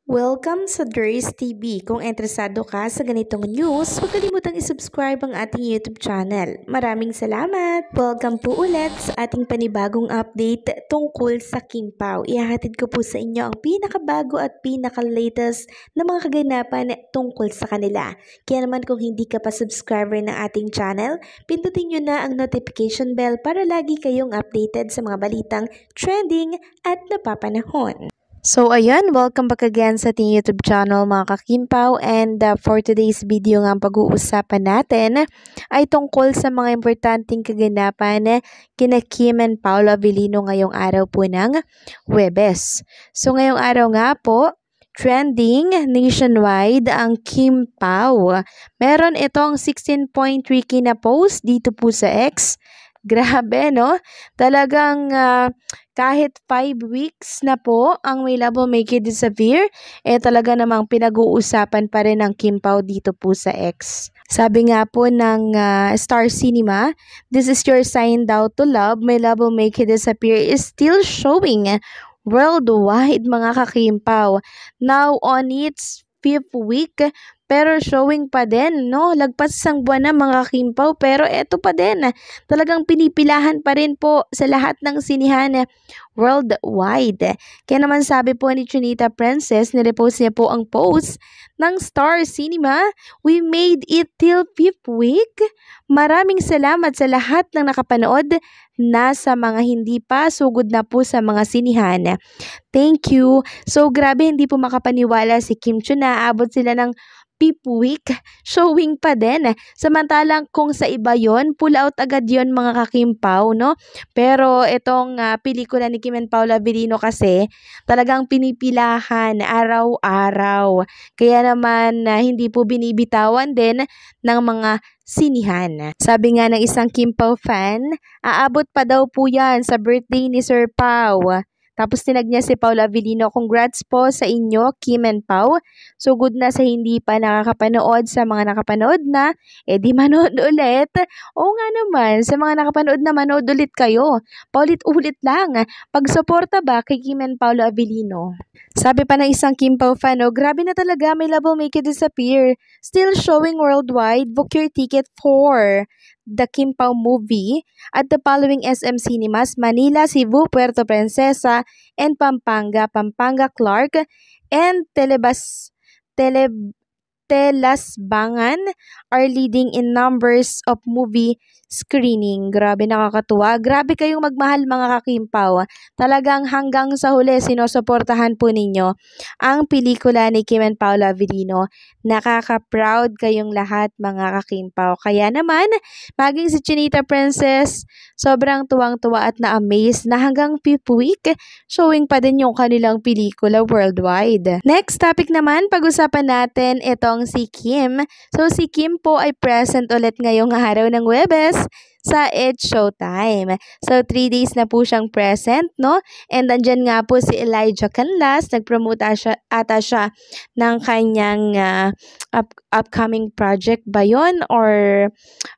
Welcome sa Durs TV. Kung interesado ka sa ganitong news, huwag kalimutang isubscribe ang ating YouTube channel. Maraming salamat! Welcome po ulit sa ating panibagong update tungkol sa Kim Pao. Ihahatid ko po sa inyo ang pinakabago at pinaka-latest na mga kaganapan tungkol sa kanila. Kaya naman kung hindi ka pa subscriber ng ating channel, pindutin nyo na ang notification bell para lagi kayong updated sa mga balitang trending at napapanahon. So ayan, welcome back again sa ating YouTube channel mga kakimpaw, and for today's video nga ang pag-uusapan natin ay tungkol sa mga importanteng kaganapan kina Kim and Paolo Avellino ngayong araw po ng Huwebes. So ngayong araw nga po, trending nationwide ang Kim Pao. Meron itong 16.3k na post dito po sa X. Grabe, no? Talagang kahit 5 weeks na po ang May Love Will Make You Disappear, talaga namang pinag-uusapan pa rin ng Kim Pao dito po sa X. Sabi nga po ng Star Cinema, "This is your sign daw to love. My Love Will Make You Disappear is still showing worldwide mga kakimpaw. Now on its 5th week, pero showing pa din, no? Lagpas isang buwan na mga kimpaw, pero eto pa din. Talagang pinipilahan pa rin po sa lahat ng sinihan worldwide. Kaya naman sabi po ni Chinita Princess, nirepost niya po ang post ng Star Cinema, "We made it till 5th week. Maraming salamat sa lahat ng nakapanood na sa mga hindi pa, sugod na po sa mga sinihan. Thank you." So grabe, hindi po makapaniwala si Kim Chiu na aabot sila ng 5th week, showing pa din. Samantalang kung sa iba yon, pull out agad yon mga kakimpaw, no? Pero itong pelikula ni Kim and Paolo Avellino kasi talagang pinipilahan araw-araw. Kaya naman hindi po binibitawan din ng mga sinihan. Sabi nga ng isang Kim Pao fan, aabot pa daw po yan sa birthday ni Sir Pao. Tapos tinag niya si Paolo Avellino, "Congrats po sa inyo, Kim and Pao. So good na sa hindi pa nakakapanood, sa mga nakapanood na, di manood ulit." Oo nga naman, sa mga nakapanood na manood ulit kayo. Paulit-ulit lang. Pagsuporta ba kay Kim and Paolo Avellino? Sabi pa ng isang Kim Pao fan, "Grabe na talaga, My Love Will Make You Disappear. Still showing worldwide. Book your ticket for the Kim Pao movie at the following SM Cinemas: Manila, Cebu, Puerto Princesa, and Pampanga, Clark, and Telasbangan are leading in numbers of movie screening." Grabe, nakakatuwa. Grabe kayong magmahal mga kakimpaw. Talagang hanggang sa huli sinusuportahan po ninyo ang pelikula ni Kim and Paolo Avellino. Nakaka-proud kayong lahat mga kakimpaw. Kaya naman, maging si Chinita Princess, sobrang tuwang-tuwa at na-amaze na hanggang 5th week, showing pa din yung kanilang pelikula worldwide. Next topic naman, pag-usapan natin itong si Kim. So si Kim po ay present ulit ngayong araw ng Huwebes sa It's Showtime. So 3 days na po siyang present, no? And andyan nga po si Elijah Canlas, nag-promote ata siya ng kanyang upcoming project ba yun? Or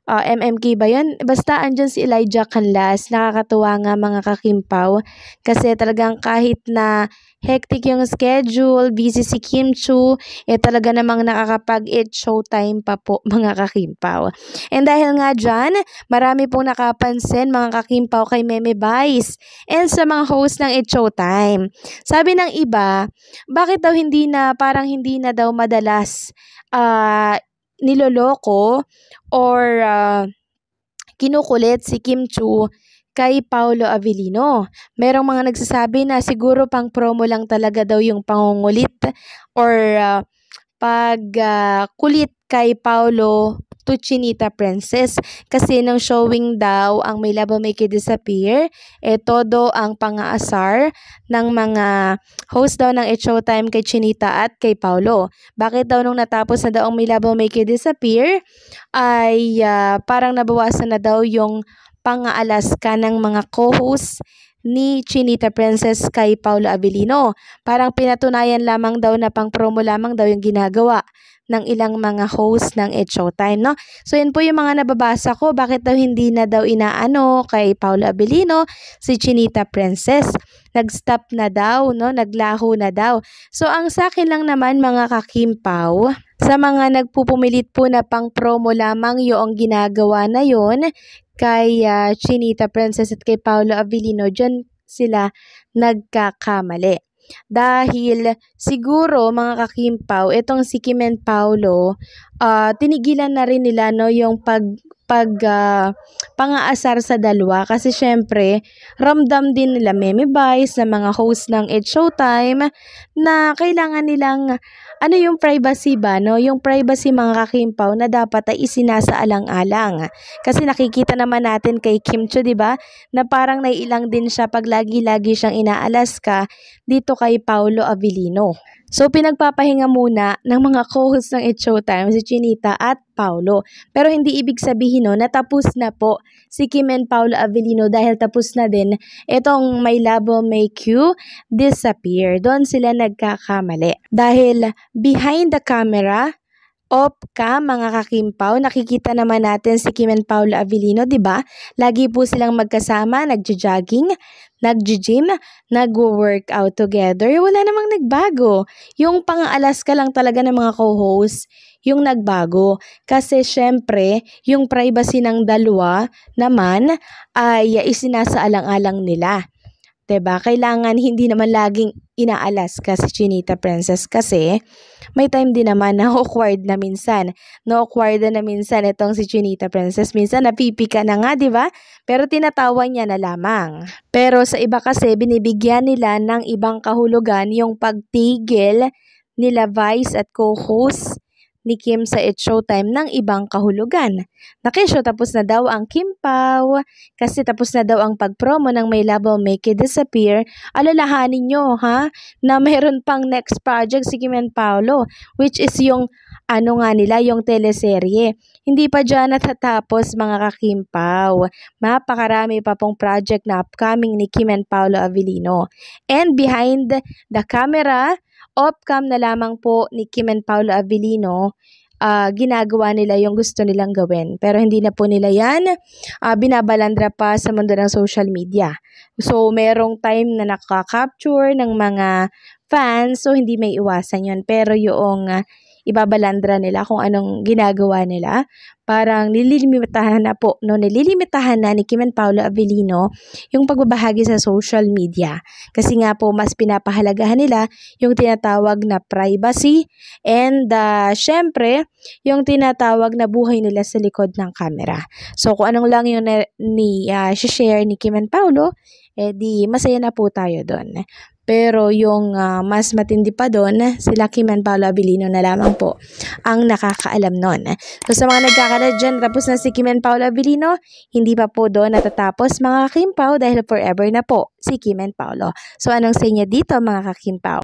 MMK ba yun? Basta andyan si Elijah Canlas. Nakakatuwa nga mga kakimpaw. Kasi talagang kahit na hectic yung schedule, busy si Kim Chiu, talaga namang nakakapag-It's Showtime pa po mga kakimpaw. And dahil nga dyan, marami pong nakapansin mga kakimpaw kay Meme Vice and sa mga host ng It's Showtime. Sabi ng iba, bakit daw parang hindi na daw madalas niloloko or kinukulit si Kim Chiu kay Paolo Avellino. Merong mga nagsasabi na siguro pang promo lang talaga daw yung pangungulit or pagkulit kay Paolo to Chinita Princess. Kasi nung showing daw ang May Love Will Make You Disappear, todo ang pang-aasar ng mga host daw ng It's Showtime kay Chinita at kay Paolo. Bakit daw nung natapos na daw ang May Love Will Make You Disappear ay parang nabawasan na daw yung pang-aalas ka ng mga co-host ni Chinita Princess kay Paolo Avellino. Parang pinatunayan lamang daw na pang promo lamang daw yung ginagawa ng ilang mga host ng It's Showtime, no? So, yun po yung mga nababasa ko. Bakit daw hindi na daw inaano kay Paolo Abilino si Chinita Princess? Nag-stop na daw, no? Naglaho na daw. So, ang sa akin lang naman mga kakimpaw, sa mga nagpupumilit po na pang promo lamang yung ginagawa na yon kay Chinita Princess at kay Paolo Abilino, dyan sila nagkakamali. Dahil siguro mga kakimpaw, itong si Kim and Paolo, tinigilan na rin nila no yung pang-aasar sa dalawa kasi syempre ramdam din nila Meme Vice na mga host ng It's Showtime na kailangan nilang ano yung privacy ba, no? Yung privacy mga kakimpaw na dapat ay isinasaalang-alang. Kasi nakikita naman natin kay Kim Chiu, di ba? Na parang naiilang din siya pag lagi-lagi siyang inaalas ka dito kay Paolo Abilino. So, pinagpapahinga muna ng mga co-host ng It's Showtime, si Chinita at Paolo. Pero hindi ibig sabihin no, na tapos na po si Kim and Paolo Abilino dahil tapos na din itong My Love Will Make You Disappear. Doon sila nagkakamali. Dahil behind the camera, off cam mga kakimpaw, nakikita naman natin si Kim and Paolo Abilino, di ba? Lagi po silang magkasama, nagjo-jogging, nagjo-gym, nag-workout together. Wala namang nagbago. Yung pang-alas ka lang talaga ng mga co-host, yung nagbago. Kasi syempre, yung privacy ng dalawa naman ay isinasaalang-alang nila. Diba? Kailangan hindi naman laging inaalas ka si Chinita Princess kasi may time din naman na awkward na minsan. No, awkward na minsan itong si Chinita Princess. Minsan napipika na nga, di ba? Pero tinatawa niya na lamang. Pero sa iba kasi, binibigyan nila ng ibang kahulugan yung pagtigil nila Vice at co-host ni Kim sa It's Showtime ng ibang kahulugan. Nakisyo tapos na daw ang Kim Pao kasi tapos na daw ang pagpromo ng My Love Will Make You Disappear. Alalahanin nyo ha na mayroon pang next project si Kim and Paolo which is yung ano nga nila, yung teleserye. Hindi pa dyan natatapos mga kakimpaw. Mapakarami pa pong project na upcoming ni Kim and Paolo Abilino. And behind the camera, off-cam na lamang po ni Kim and Paolo Abilino, ginagawa nila yung gusto nilang gawin. Pero hindi na po nila yan binabalandra pa sa mundo ng social media. So, merong time na nakaka-capture ng mga fans, so hindi may iwasan yun. Pero yung ibabalandra nila kung anong ginagawa nila, parang nililimitahan na po, no? Nililimitahan na ni Kim and Paolo Abilino yung pagbabahagi sa social media. Kasi nga po, mas pinapahalagahan nila yung tinatawag na privacy and syempre, yung tinatawag na buhay nila sa likod ng camera. So, kung anong lang yung share ni Kim and Paolo, di masaya na po tayo doon. Pero yung mas matindi pa doon, sila Kim and Paolo Abilino na lamang po ang nakakaalam nun. So sa mga nagkakalat dyan, tapos na si Kim and Paolo Abilino, hindi pa po doon natatapos mga kakimpaw dahil forever na po si Kim and Paolo. So anong sa inyo dito mga kakimpaw?